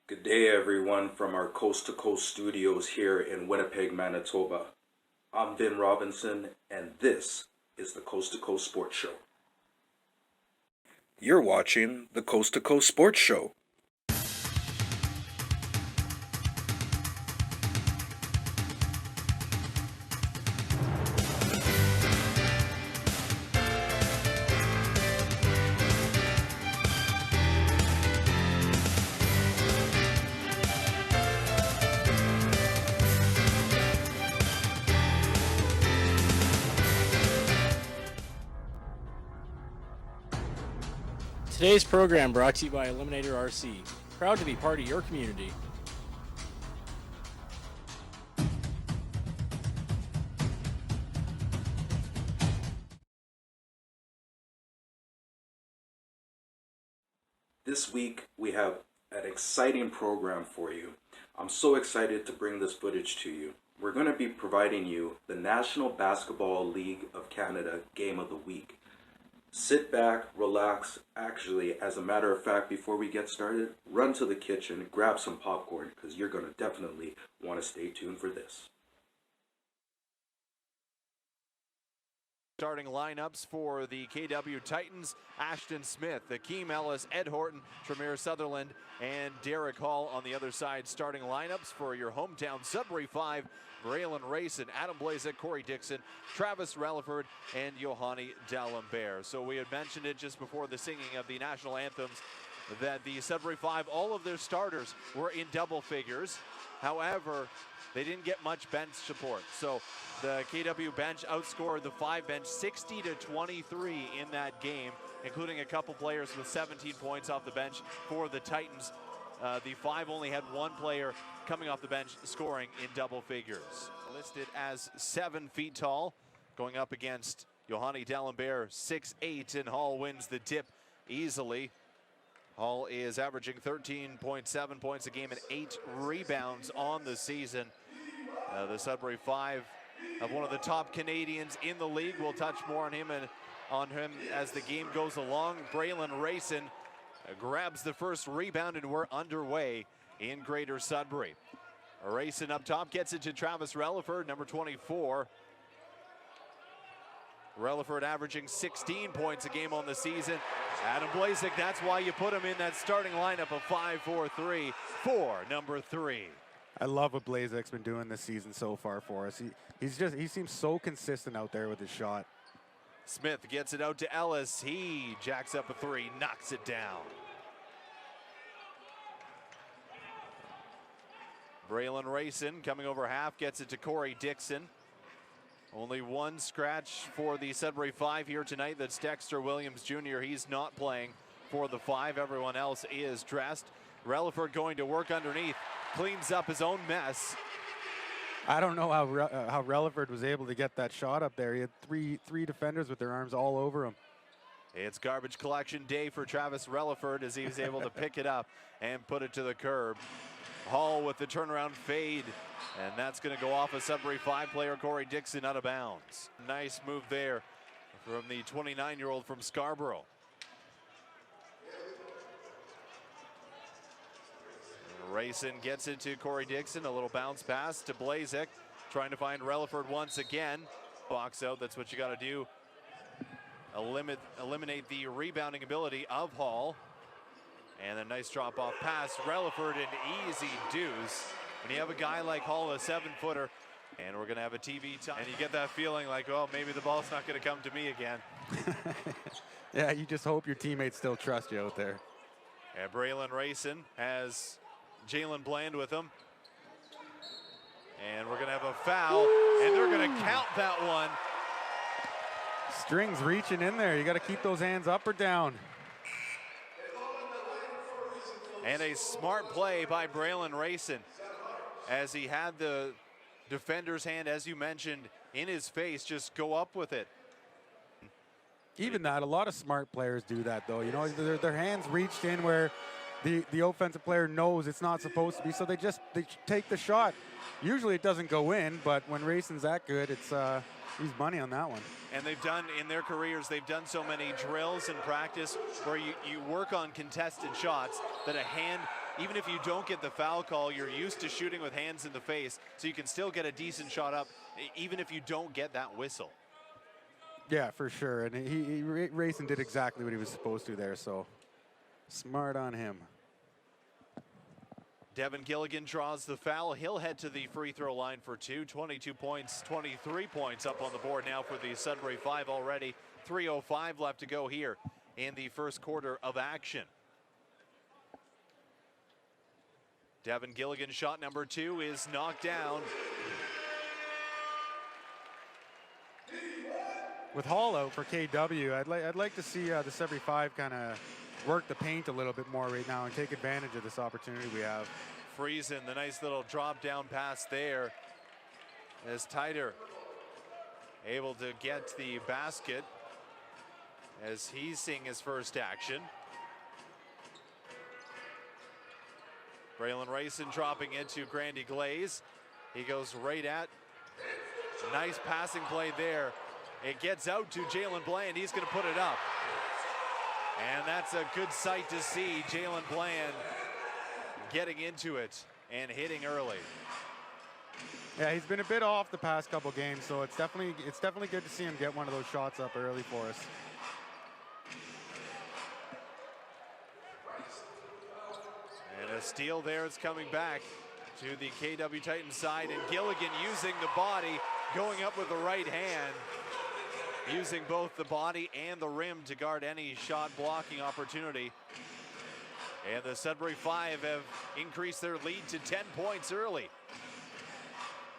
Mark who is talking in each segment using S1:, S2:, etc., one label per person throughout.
S1: Good day, everyone, from our Coast to Coast studios here in Winnipeg, Manitoba. I'm Vin Robinson, and this is the Coast to Coast Sports Show. You're watching the Coast to Coast Sports Show.
S2: Today's program brought to you by Eliminator RC. Proud to be part of your community.
S1: This week, we have an exciting program for you. I'm so excited to bring this footage to you. We're going to be providing you the National Basketball League of Canada Game of the Week. Sit back, relax. Actually, as a matter of fact, before we get started, run to the kitchen, grab some popcorn, because you're going to definitely want to stay tuned for this.
S3: Starting lineups for the KW Titans: Ashton Smith, Akeem Ellis, Ed Horton, Tremere Sutherland, and Derek Hall on the other side. Starting lineups for your hometown Sudbury 5: Braylon Rayson, Adam Blazek, Corey Dixon, Travis Relaford, and Yohani D'Alembert. So we had mentioned it just before the singing of the national anthems that the Sudbury 5, all of their starters were in double figures. However, they didn't get much bench support. So the KW bench outscored the 5 bench 60-23 in that game, including a couple players with 17 points off the bench for the Titans. The 5 only had one player coming off the bench scoring in double figures. Listed as 7 feet tall, going up against Yohani D'Alembert, 6'8", and Hall wins the dip easily. Hall is averaging 13.7 points a game and 8 rebounds on the season. The Sudbury 5 have one of the top Canadians in the league. We'll touch more on him as the game goes along. Braylon Rayson grabs the first rebound, and we're underway in Greater Sudbury. Rayson up top gets it to Travis Relaford, number 24. Relaford averaging 16 points a game on the season. Adam Blazek, that's why you put him in that starting lineup of 5-4-3 for number 3.
S4: I love what Blazek's been doing this season so far for us. He seems so consistent out there with his shot.
S3: Smith gets it out to Ellis. He jacks up a 3, knocks it down. Braylon Rayson coming over half, gets it to Corey Dixon. Only one scratch for the Sudbury 5 here tonight. That's Dexter Williams Jr. He's not playing for the 5. Everyone else is dressed. Relaford going to work underneath. Cleans up his own mess.
S4: I don't know how Relaford was able to get that shot up there. He had three defenders with their arms all over him.
S3: It's garbage collection day for Travis Relaford as he was able to pick it up and put it to the curb. Hall with the turnaround fade, and that's going to go off a Sudbury 5 player, Corey Dixon, out of bounds. Nice move there from the 29-year-old from Scarborough. Rayson gets it to Corey Dixon, a little bounce pass to Blazek, trying to find Relaford once again. Box out, that's what you got to do. Eliminate the rebounding ability of Hall. And a nice drop-off pass. Relaford, an easy deuce. When you have a guy like Hall, a 7-footer, and we're going to have a TV time, and you get that feeling like, oh, maybe the ball's not going to come to me again.
S4: Yeah, you just hope your teammates still trust you out there.
S3: And Braylon Rayson has Jalen Bland with him. And we're going to have a foul, and they're going to count that one.
S4: Strings reaching in there. You got to keep those hands up or down.
S3: And a smart play by Braylon Rayson as he had the defender's hand, as you mentioned, in his face, just go up with it.
S4: Even that, a lot of smart players do that, though. You know, their hands reached in where the offensive player knows it's not supposed to be, so they take the shot. Usually it doesn't go in, but when Rayson's that good, it's he's money on that one.
S3: And they've done, in their careers, they've done so many drills in practice where you work on contested shots that a hand even if you don't get the foul call, you're used to shooting with hands in the face, so you can still get a decent shot up, even if you don't get that whistle.
S4: Yeah, for sure. And Racing did exactly what he was supposed to there, so smart on him.
S3: Devin Gilligan draws the foul. He'll head to the free throw line for two. 22 points, 23 points up on the board now for the Sudbury Five already. 3:05 left to go here in the first quarter of action. Devin Gilligan shot number 2 is knocked down.
S4: With Hall out for KW, I'd like to see the Sudbury Five kind of work the paint a little bit more right now and take advantage of this opportunity we have.
S3: Friesen, the nice little drop down pass there as Titer able to get the basket as he's seeing his first action. Braylon Racing dropping into Grandy Glaze. He goes right at. Nice passing play there. It gets out to Jalen Bland. He's going to put it up. And that's a good sight to see. Jalen Bland getting into it and hitting early.
S4: Yeah, he's been a bit off the past couple games, so it's definitely good to see him get one of those shots up early for us.
S3: And a steal there. It's coming back to the KW Titans side, and Gilligan using the body, going up with the right hand, using both the body and the rim to guard any shot blocking opportunity. And the Sudbury Five have increased their lead to 10 points early.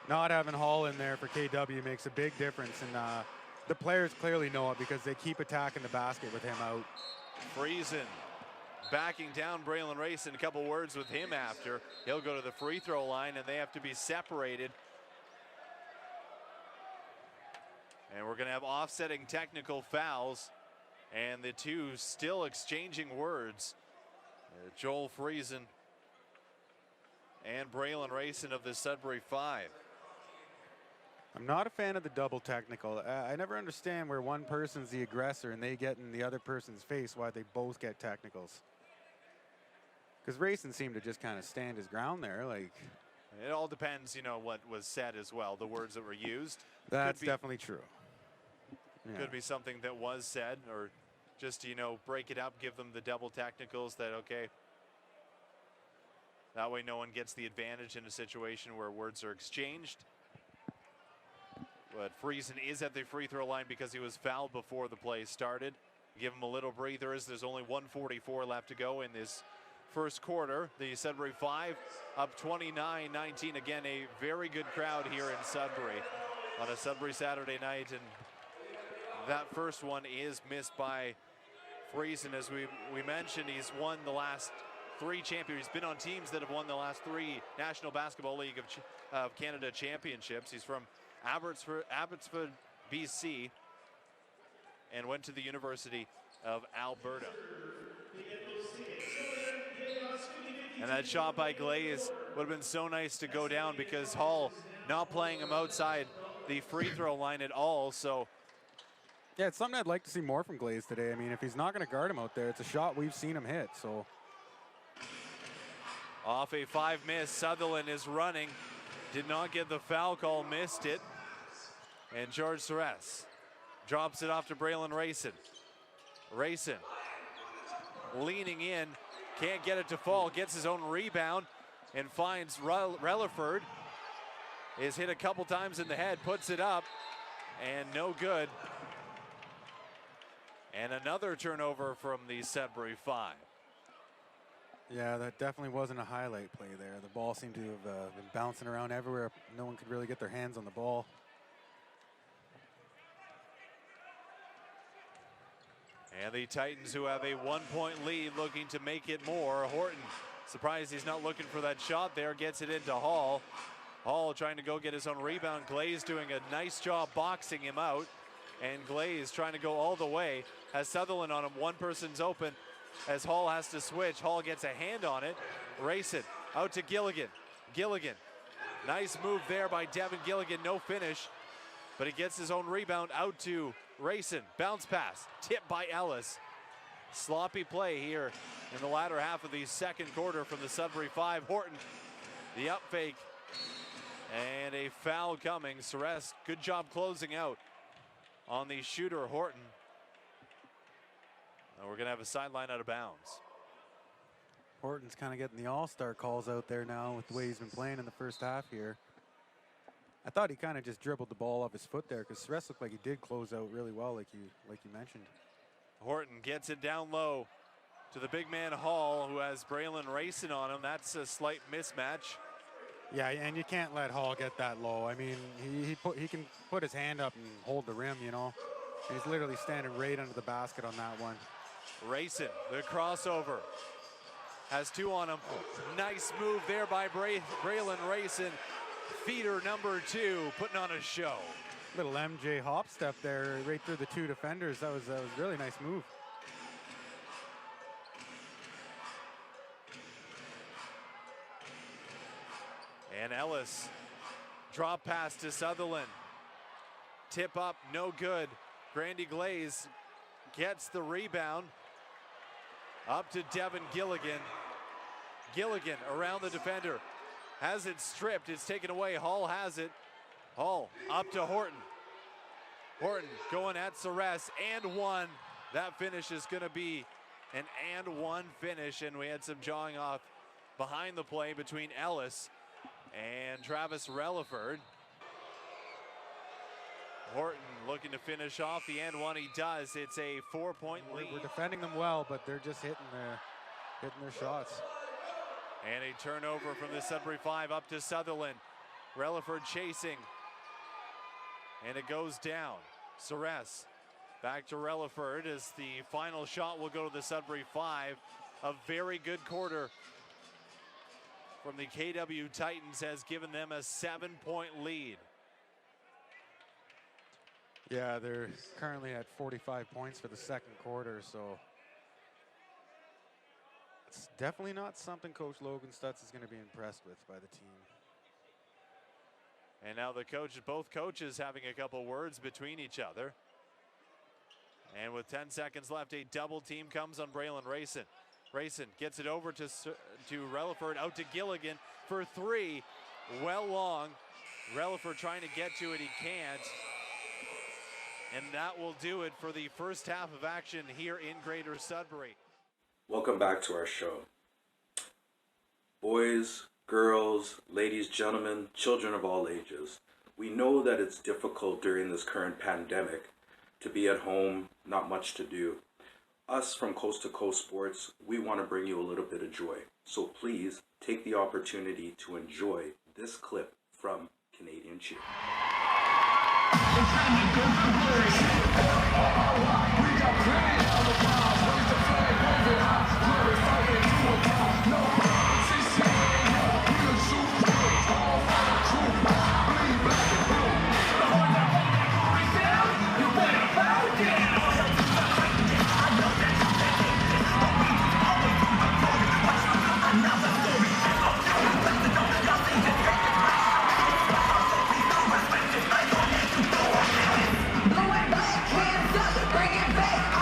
S4: Not having Hall in there for KW makes a big difference, and the players clearly know it because they keep attacking the basket with him out.
S3: Friesen backing down Braylon Racing. A couple words with him after. He'll go to the free throw line, and they have to be separated. And we're going to have offsetting technical fouls, and the two still exchanging words. Joel Friesen and Braylon Racing of the Sudbury Five.
S4: I'm not a fan of the double technical. I never understand where one person's the aggressor and they get in the other person's face, why they both get technicals. Because Racing seemed to just kind of stand his ground there. Like,
S3: it all depends, you know, what was said as well, the words that were used.
S4: That's definitely true. Yeah.
S3: Could be something that was said, or just, you know, break it up, give them the double technicals that, okay, that way no one gets the advantage in a situation where words are exchanged. But Friesen is at the free throw line because he was fouled before the play started. Give him a little breather as there's only 1:44 left to go in this first quarter. The Sudbury Five up 29-19. Again, a very good crowd here in Sudbury on a Sudbury Saturday night. And that first one is missed by Friesen. As we mentioned, he's won the last 3 championships. He's been on teams that have won the last 3 National Basketball League of Canada championships. He's from Abbotsford, BC, and went to the University of Alberta. And that shot by Glaze would have been so nice to go down because Hall not playing him outside the free throw line at all. So
S4: yeah, it's something I'd like to see more from Glaze today. I mean, if he's not going to guard him out there, it's a shot we've seen him hit. So
S3: off a 5 miss, Sutherland is running. Did not get the foul call, missed it. And George Suarez drops it off to Braylon Racing. Racing leaning in, can't get it to fall, gets his own rebound and finds Relaford. Is hit a couple times in the head, puts it up, and no good. And another turnover from the Sudbury Five.
S4: Yeah, that definitely wasn't a highlight play there. The ball seemed to have been bouncing around everywhere. No one could really get their hands on the ball.
S3: And the Titans, who have a 1-point lead, looking to make it more. Horton, surprised he's not looking for that shot there, gets it into Hall. Hall trying to go get his own rebound. Glaze doing a nice job boxing him out. And Glaze trying to go all the way. Has Sutherland on him, one person's open. As Hall has to switch, Hall gets a hand on it. Racing out to Gilligan. Gilligan, nice move there by Devin Gilligan, no finish. But he gets his own rebound out to Racing. Bounce pass, tipped by Ellis. Sloppy play here in the latter half of the second quarter from the Sudbury 5. Horton, the up fake, and a foul coming. Ceres, good job closing out on the shooter, Horton. And we're gonna have a sideline out of bounds.
S4: Horton's kind of getting the all-star calls out there now with the way he's been playing in the first half here. I thought he kind of just dribbled the ball off his foot there because Ceres looked like he did close out really well, like you mentioned.
S3: Horton gets it down low to the big man Hall, who has Braylon racing on him. That's a slight mismatch.
S4: Yeah, and you can't let Hall get that low. I mean, he can put his hand up and hold the rim, you know. He's literally standing right under the basket on that one.
S3: Racing, the crossover. Has two on him. Nice move there by Braylon Racing. Feeder number 2, putting on a show.
S4: Little MJ hop step there right through the two defenders. That was a really nice move.
S3: And Ellis, drop pass to Sutherland. Tip up, no good. Grandy Glaze gets the rebound. Up to Devin Gilligan. Gilligan around the defender. Has it stripped, it's taken away. Hall has it. Hall up to Horton. Horton going at Ceres, and one. That finish is gonna be an and one finish, and we had some jawing off behind the play between Ellis and Travis Relaford. Horton looking to finish off the and one. He does. It's a 4-point lead.
S4: We're defending them well, but they're just hitting their shots.
S3: And a turnover from the Sudbury 5 up to Sutherland. Relaford chasing. And it goes down. Ceres back to Relaford as the final shot will go to the Sudbury 5. A very good quarter from the KW Titans has given them a 7-point lead.
S4: Yeah, they're currently at 45 points for the second quarter, so it's definitely not something Coach Logan Stutz is going to be impressed with by the team.
S3: And now both coaches having a couple words between each other. And with 10 seconds left, a double team comes on Braylon Racing. Racing gets it over to Relaford, out to Gilligan for 3. Well long. Relaford trying to get to it, he can't. And that will do it for the first half of action here in Greater Sudbury.
S1: Welcome back to our show. Boys, girls, ladies, gentlemen, children of all ages. We know that it's difficult during this current pandemic to be at home, not much to do. Us from Coast to Coast Sports, we want to bring you a little bit of joy. So please take the opportunity to enjoy this clip from Canadian Cheer.
S5: Bring it back.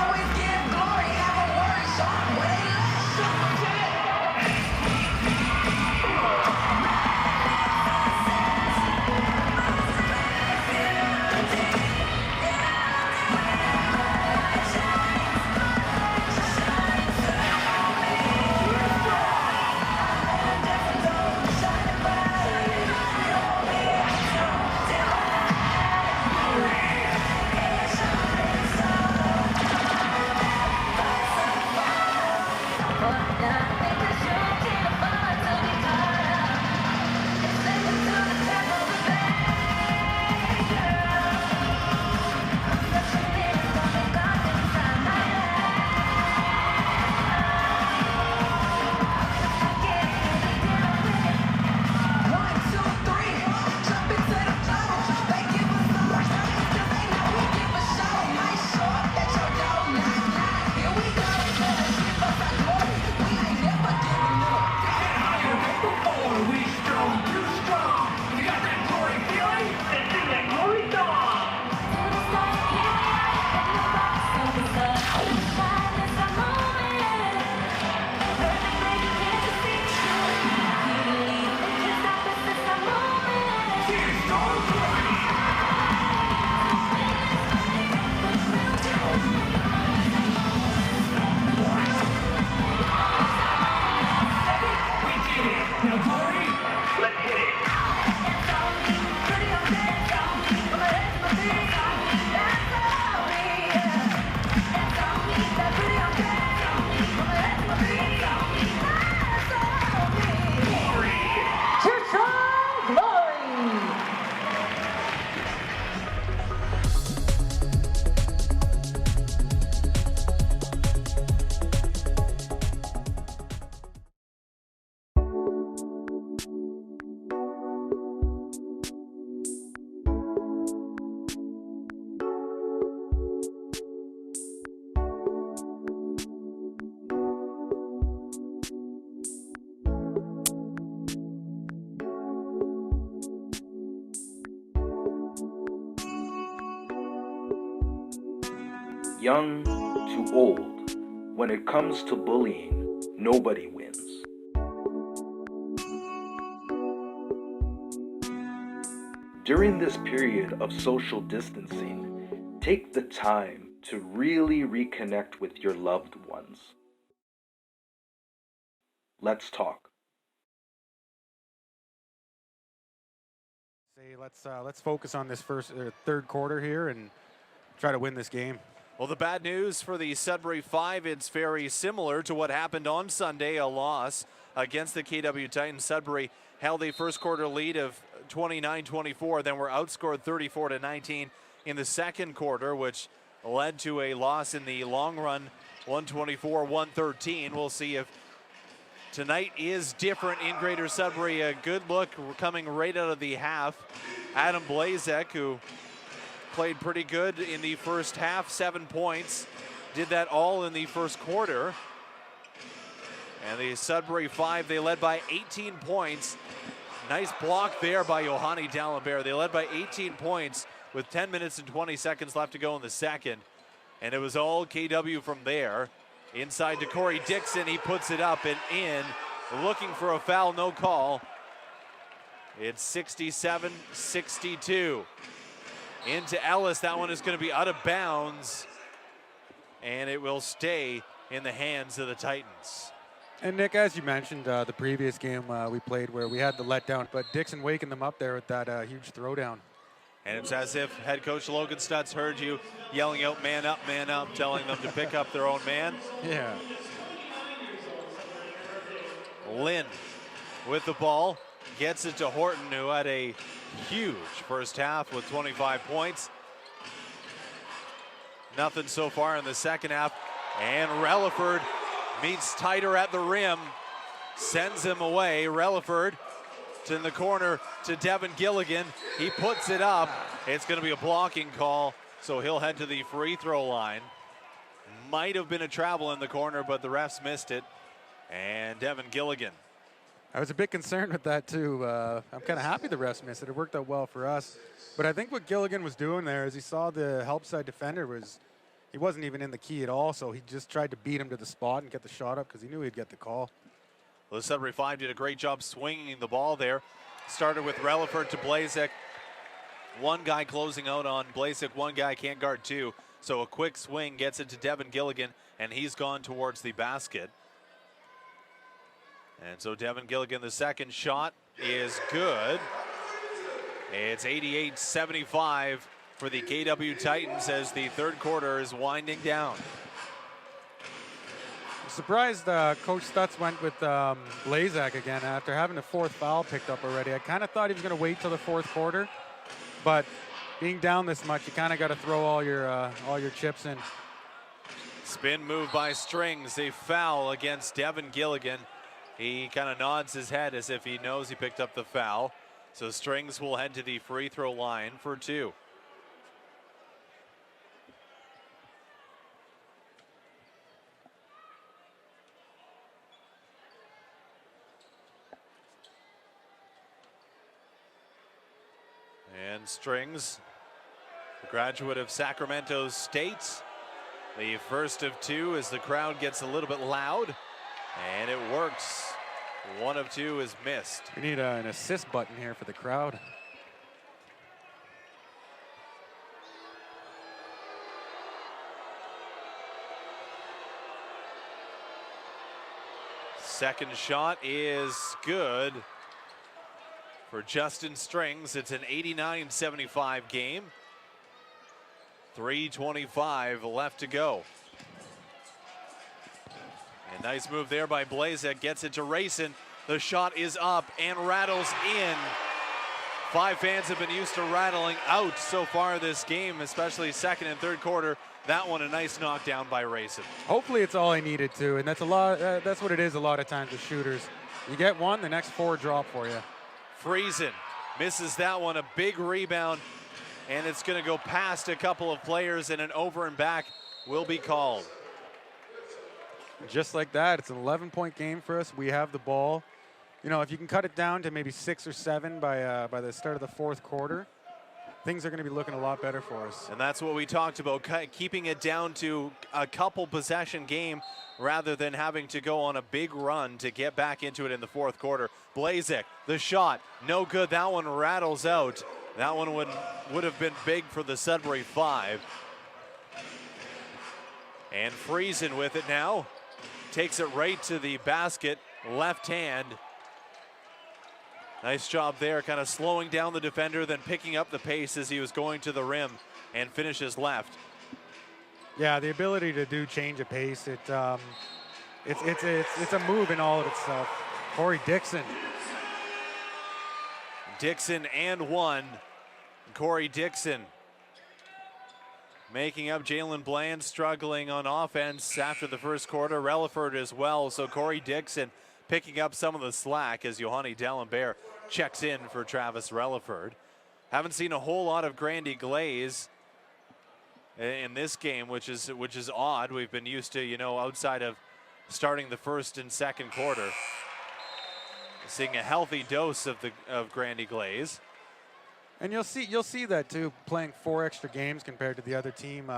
S1: Young to old, when it comes to bullying, nobody wins. During this period of social distancing, take the time to really reconnect with your loved ones. Let's talk.
S4: Let's focus on this third quarter here and try to win this game.
S3: Well, the bad news for the Sudbury Five, it's very similar to what happened on Sunday, a loss against the KW Titans. Sudbury held a first quarter lead of 29-24, then were outscored 34-19 in the second quarter, which led to a loss in the long run, 124-113. We'll see if tonight is different in Greater Sudbury. A good look coming right out of the half. Adam Blazek, who played pretty good in the first half, 7 points. Did that all in the first quarter. And the Sudbury Five, they led by 18 points. Nice block there by Yohani D'Alembert. They led by 18 points with 10 minutes and 20 seconds left to go in the second. And it was all KW from there. Inside to Corey Dixon, he puts it up and in. Looking for a foul, no call. It's 67-62. Into Ellis, that one is going to be out of bounds, and it will stay in the hands of the Titans.
S4: And Nick, as you mentioned, the previous game we played where we had the letdown, but Dixon waking them up there with that huge throwdown.
S3: And it's as if head coach Logan Stutz heard you yelling out, man up, telling them to pick up their own man.
S4: Yeah.
S3: Lynn with the ball, gets it to Horton, who had a huge first half with 25 points. Nothing so far in the second half. And Relaford meets Tighter at the rim, sends him away. Relaford in the corner to Devin Gilligan. He puts it up. It's going to be a blocking call, so he'll head to the free throw line. Might have been a travel in the corner, but the refs missed it. And Devin Gilligan.
S4: I was a bit concerned with that too. I'm kind of happy the refs missed it. It worked out well for us. But I think what Gilligan was doing there is he saw the help side defender he wasn't even in the key at all, so he just tried to beat him to the spot and get the shot up because he knew he'd get the call.
S3: Well, the Sudbury Five did a great job swinging the ball there. Started with Relaford to Blazek. One guy closing out on Blazek, one guy can't guard two. So a quick swing gets it to Devin Gilligan, and he's gone towards the basket. And so Devin Gilligan, the second shot is good. It's 88-75 for the KW Titans as the third quarter is winding down.
S4: I'm surprised Coach Stutz went with Blazak again after having the fourth foul picked up already. I kind of thought he was going to wait till the fourth quarter, but being down this much, you kind of got to throw all your chips in.
S3: Spin move by Strings, a foul against Devin Gilligan. He kind of nods his head as if he knows he picked up the foul. So Strings will head to the free throw line for two. And Strings, the graduate of Sacramento State. The first of two as the crowd gets a little bit loud. And it works. One of two is missed.
S4: We need an assist button here for the crowd.
S3: Second shot is good for Justin Strings. It's an 89-75 game. 3:25 left to go. A nice move there by Blazek, gets it to Rayson. The shot is up and rattles in. 5 fans have been used to rattling out so far this game, especially second and third quarter. That one a nice knockdown by Rayson.
S4: Hopefully it's all he needed to, and that's a lot. That's what it is a lot of times with shooters. You get one, the next 4 drop for you.
S3: Friesen misses that one, a big rebound, and it's going to go past a couple of players, and an over and back will be called.
S4: Just like that, it's an 11-point game for us. We have the ball. You know, if you can cut it down to maybe 6 or 7 by the start of the fourth quarter, things are going to be looking a lot better for us.
S3: And that's what we talked about, keeping it down to a couple possession game rather than having to go on a big run to get back into it in the fourth quarter. Blazek, the shot, no good. That one rattles out. That one would have been big for the Sudbury 5. And Friesen with it now. Takes it right to the basket, left hand. Nice job there, kind of slowing down the defender, then picking up the pace as he was going to the rim and finishes left.
S4: Yeah, the ability to do change of pace, it's a move in all of itself. Corey Dixon.
S3: Dixon and one. Corey Dixon making up. Jalen Bland struggling on offense after the first quarter. Relaford as well, so Corey Dixon picking up some of the slack as Yohani D'Alembert checks in for Travis Relaford. Haven't seen a whole lot of Grandy Glaze in this game, which is odd. We've been used to, you know, outside of starting the first and second quarter, seeing a healthy dose of Grandy Glaze.
S4: And you'll see that too, playing 4 extra games compared to the other team.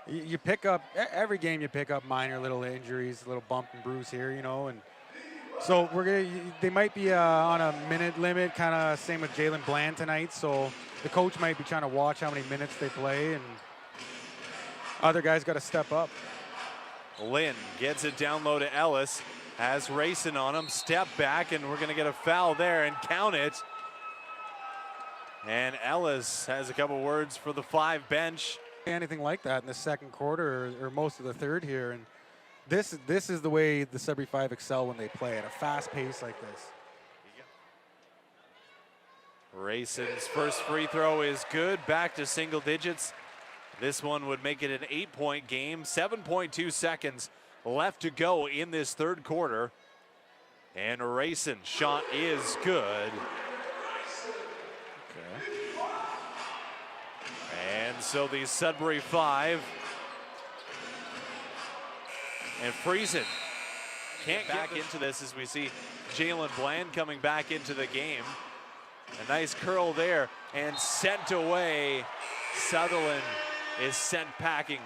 S4: You pick up every game. You pick up minor little injuries, a little bump and bruise here, you know, and so they might be on a minute limit, kind of same with Jalen Bland tonight. So the coach might be trying to watch how many minutes they play, and other guys got to step up.
S3: Lynn gets it down low to Ellis, has Rayson on him, step back, and we're going to get a foul there and count it. And Ellis has a couple words for the 5 bench.
S4: Anything like that in the second quarter or most of the third here, and this is the way the Sudbury 5 excel when they play at a fast pace like this.
S3: Rayson's first free throw is good, back to single digits. This one would make it an 8-point game. 7.2 seconds left to go in this third quarter. And Rayson shot is good.
S4: Okay.
S3: And so the Sudbury 5 and Friesen can't get back into this as we see Jalen Bland coming back into the game. A nice curl there and sent away. Sutherland is sent packing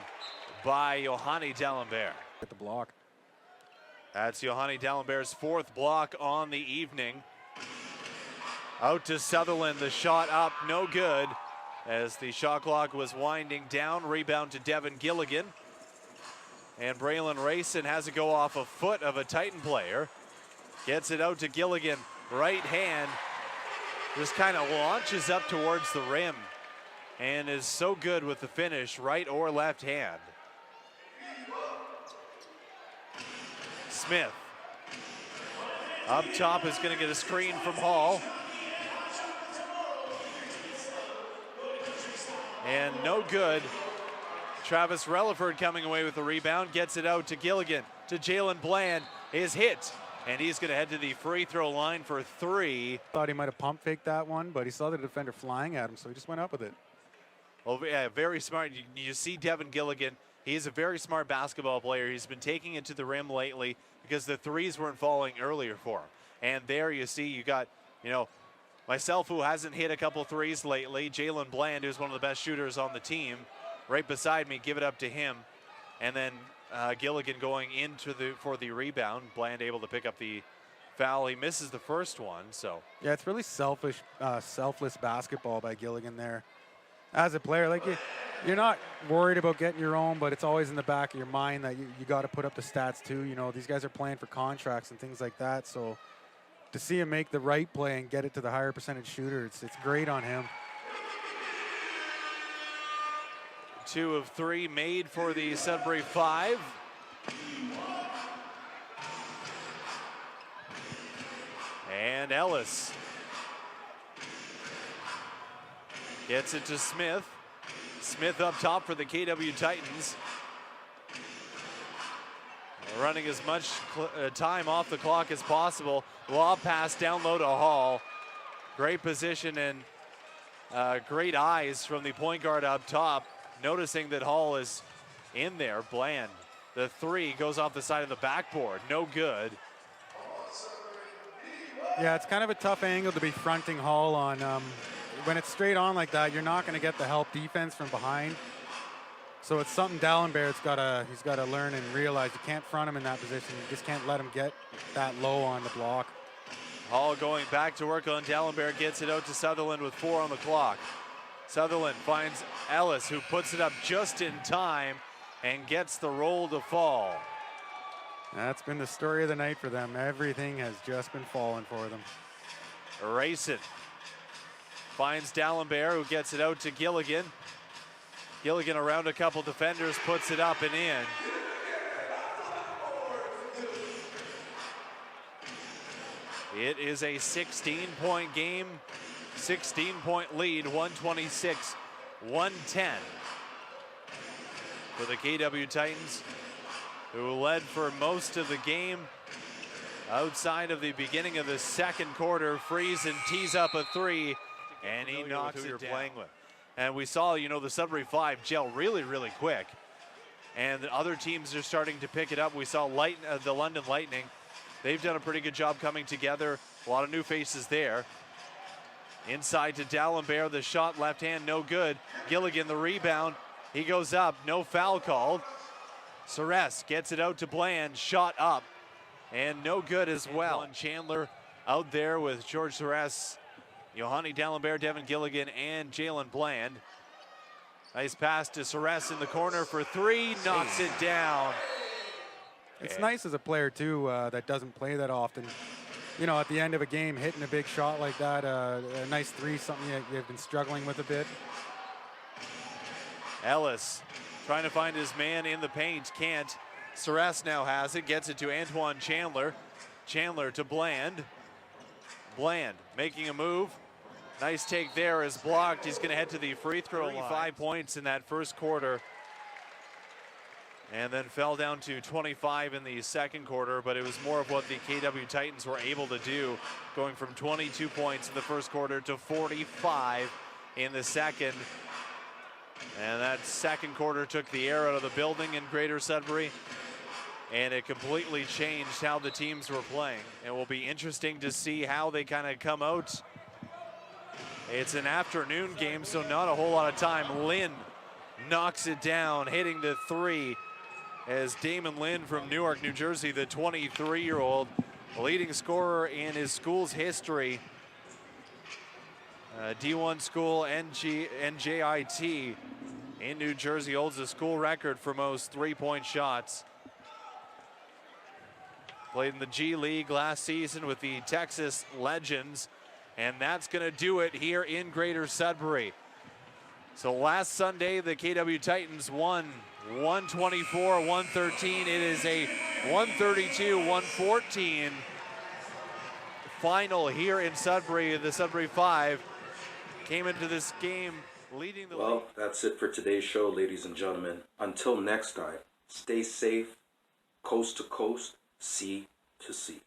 S3: by Yohani D'Alembert.
S4: Get the block.
S3: That's Yohani D'Alembert's 4th block on the evening. Out to Sutherland, the shot up, no good. As the shot clock was winding down, rebound to Devin Gilligan. And Braylon Rayson has to go off a foot of a Titan player. Gets it out to Gilligan, right hand. Just kind of launches up towards the rim and is so good with the finish, right or left hand. Smith up top is going to get a screen from Hall. And no good. Travis Relaford coming away with the rebound, gets it out to Gilligan, to Jalen Bland, is hit, and he's going to head to the free throw line for 3.
S4: Thought he might have pump faked that one, but he saw the defender flying at him, so he just went up with it.
S3: Well, yeah, very smart. You see Devin Gilligan, he's a very smart basketball player. He's been taking it to the rim lately because the threes weren't falling earlier for him. And there you see, you got, you know, myself, who hasn't hit a couple threes lately, Jalen Bland, who's one of the best shooters on the team, right beside me, give it up to him. And then Gilligan going into for the rebound. Bland able to pick up the foul. He misses the first one, so.
S4: Yeah, it's really selfish, selfless basketball by Gilligan there. As a player, like you're not worried about getting your own, but it's always in the back of your mind that you got to put up the stats too. You know, these guys are playing for contracts and things like that. So to see him make the right play and get it to the higher percentage shooter, it's great on him.
S3: 2 of 3 made for the Sudbury 5. And Ellis gets it to Smith. Smith up top for the KW Titans. Running as much time off the clock as possible. Lob pass down low to Hall. Great position and great eyes from the point guard up top, noticing that Hall is in there. Bland, the three goes off the side of the backboard. No good.
S4: Yeah, it's kind of a tough angle to be fronting Hall on. When it's straight on like that, you're not going to get the help defense from behind. So it's something Dallenberg's he's got to learn and realize. You can't front him in that position. You just can't let him get that low on the block.
S3: Hall going back to work on Dallenberg, gets it out to Sutherland with 4 on the clock. Sutherland finds Ellis, who puts it up just in time and gets the roll to fall.
S4: That's been the story of the night for them. Everything has just been falling for them.
S3: Rayson finds Dallenberg, who gets it out to Gilligan. Gilligan around a couple defenders, puts it up and in. It is a 16-point game, 16-point lead, 126-110 for the KW Titans, who led for most of the game. Outside of the beginning of the second quarter, Friesen tees up a three, and he knocks it down. Playing with. And we saw, the Sudbury 5 gel really, really quick. And the other teams are starting to pick it up. We saw the London Lightning. They've done a pretty good job coming together. A lot of new faces there. Inside to Dallenberg, the shot left hand, no good. Gilligan, the rebound. He goes up, no foul called. Ceres gets it out to Bland, shot up, and no good as well. Chandler out there with George Ceres, Yohani Dallenberg, Devin Gilligan, and Jalen Bland. Nice pass to Ceres in the corner for three, knocks it down.
S4: It's nice as a player, too, that doesn't play that often. At the end of a game, hitting a big shot like that, a nice three, something you've been struggling with a bit.
S3: Ellis trying to find his man in the paint, can't. Ceres now has it, gets it to Antoine Chandler. Chandler to Bland. Bland making a move. Nice take there is blocked. He's going to head to the free throw line. 5 points in that first quarter. And then fell down to 25 in the second quarter, but it was more of what the KW Titans were able to do, going from 22 points in the first quarter to 45 in the second. And that second quarter took the air out of the building in Greater Sudbury, and it completely changed how the teams were playing. It will be interesting to see how they kind of come out. It's an afternoon game, so not a whole lot of time. Lynn knocks it down, hitting the three, as Damon Lynn from Newark, New Jersey, the 23-year-old, leading scorer in his school's history. D1 school, NJIT in New Jersey, holds the school record for most three-point shots. Played in the G League last season with the Texas Legends, and that's going to do it here in Greater Sudbury. So last Sunday, the KW Titans won 124-113. It is a 132-114 final here in Sudbury. The Sudbury 5 came into this game leading the league.
S1: Well, that's it for today's show, ladies and gentlemen. Until next time, stay safe, coast to coast, C2C.